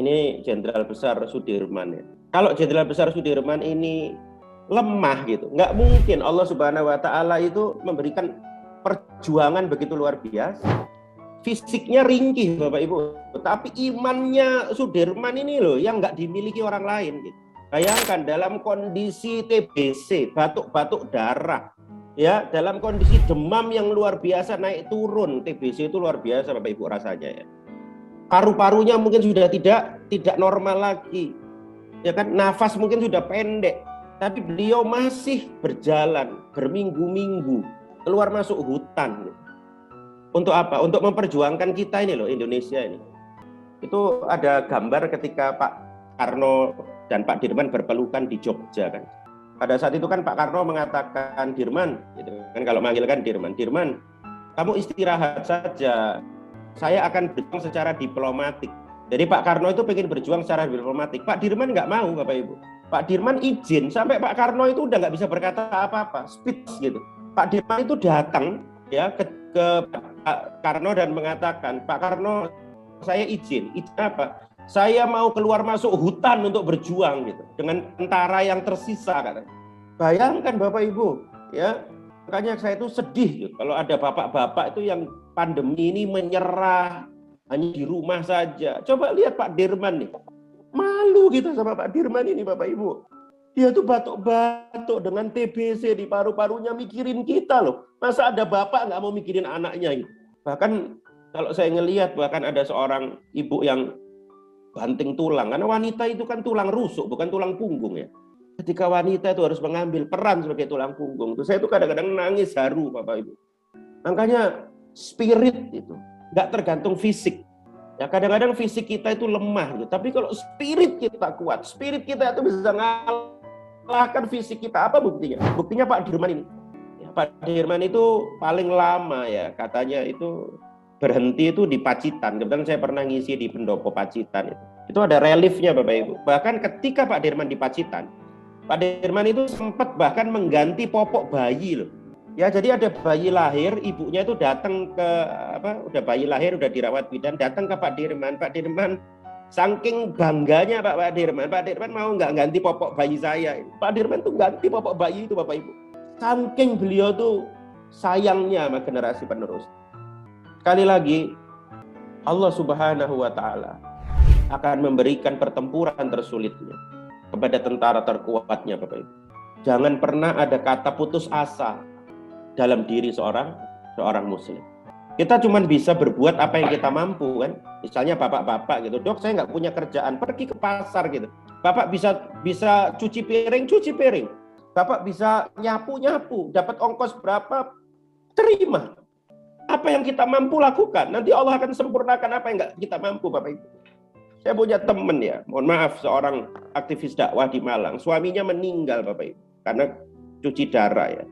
ini Jenderal Besar Sudirman ya. Kalau Jenderal Besar Sudirman ini lemah gitu, nggak mungkin Allah Subhanahu Wa Taala itu memberikan perjuangan begitu luar biasa. Fisiknya ringkih Bapak Ibu, tapi imannya Sudirman ini loh yang nggak dimiliki orang lain gitu. Bayangkan dalam kondisi TBC, batuk-batuk darah, ya, dalam kondisi demam yang luar biasa naik turun, TBC itu luar biasa Bapak Ibu rasanya ya. Paru-parunya mungkin sudah tidak normal lagi, ya kan, nafas mungkin sudah pendek, tapi beliau masih berjalan berminggu-minggu keluar masuk hutan. Untuk apa? Untuk memperjuangkan kita ini loh, Indonesia ini. Itu ada gambar ketika Pak Karno dan Pak Dirman berpelukan di Jogja kan. Pada saat itu kan Pak Karno mengatakan, Dirman, gitu kan, kalau manggilkan Dirman, Dirman, kamu istirahat saja. Saya akan berjuang secara diplomatik. Jadi Pak Karno itu pengen berjuang secara diplomatik. Pak Dirman nggak mau, Bapak Ibu. Pak Dirman izin sampai Pak Karno itu udah nggak bisa berkata apa-apa, speech gitu. Pak Dirman itu datang ya ke Pak Karno dan mengatakan, Pak Karno, saya izin apa? Saya mau keluar masuk hutan untuk berjuang gitu dengan tentara yang tersisa kan. Bayangkan Bapak Ibu, ya. Makanya saya itu sedih gitu kalau ada bapak-bapak itu yang pandemi ini menyerah hanya di rumah saja. Coba lihat Pak Dirman nih. Malu gitu sama Pak Dirman ini Bapak Ibu. Dia tuh batuk-batuk dengan TBC di paru-parunya, mikirin kita loh. Masa ada bapak nggak mau mikirin anaknya gitu. Bahkan kalau saya ngelihat, bahkan ada seorang ibu yang banting tulang. Karena wanita itu kan tulang rusuk, bukan tulang punggung ya. Ketika wanita itu harus mengambil peran sebagai tulang punggung, saya itu kadang-kadang nangis haru Bapak Ibu. Makanya spirit itu nggak tergantung fisik. Ya kadang-kadang fisik kita itu lemah gitu. Tapi kalau spirit kita kuat, spirit kita itu bisa ngalahkan fisik kita. Apa buktinya? Buktinya Pak Dirman ini. Ya, Pak Dirman itu paling lama ya, katanya itu berhenti itu di Pacitan. Kebetulan saya pernah ngisi di pendopo Pacitan itu. Itu ada reliefnya Bapak Ibu. Bahkan ketika Pak Dirman di Pacitan, Pak Dirman itu sempat bahkan mengganti popok bayi loh. Ya jadi ada bayi lahir, ibunya itu datang ke udah bayi lahir, udah dirawat bidan, datang ke Pak Dirman. Pak Dirman saking bangganya Pak Dirman mau nggak ganti popok bayi saya. Pak Dirman tuh ganti popok bayi itu Bapak Ibu. Saking beliau tuh sayangnya sama generasi penerus. Sekali lagi, Allah Subhanahu Wa Taala akan memberikan pertempuran tersulitnya kepada tentara terkuatnya Bapak Ibu. Jangan pernah ada kata putus asa dalam diri seorang muslim. Kita cuma bisa berbuat apa yang kita mampu kan. Misalnya bapak-bapak gitu, dok saya nggak punya kerjaan, pergi ke pasar gitu. Bapak bisa cuci piring. Bapak bisa nyapu, dapat ongkos berapa, terima. Apa yang kita mampu lakukan, nanti Allah akan sempurnakan apa yang nggak kita mampu Bapak Ibu. Saya punya teman ya, mohon maaf, seorang aktivis dakwah di Malang, suaminya meninggal Bapak Ibu, karena cuci darah ya.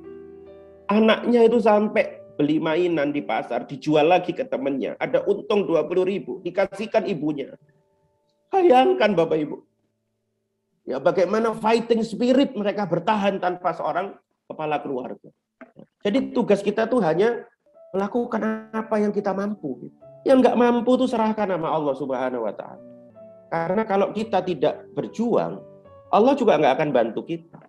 Anaknya itu sampai beli mainan di pasar, dijual lagi ke temannya, ada untung 20.000, dikasihkan ibunya. Bayangkan Bapak Ibu, ya bagaimana fighting spirit mereka bertahan tanpa seorang kepala keluarga. Jadi tugas kita tuh hanya melakukan apa yang kita mampu. Yang nggak mampu tuh serahkan sama Allah Subhanahu Wa Taala. Karena kalau kita tidak berjuang, Allah juga nggak akan bantu kita.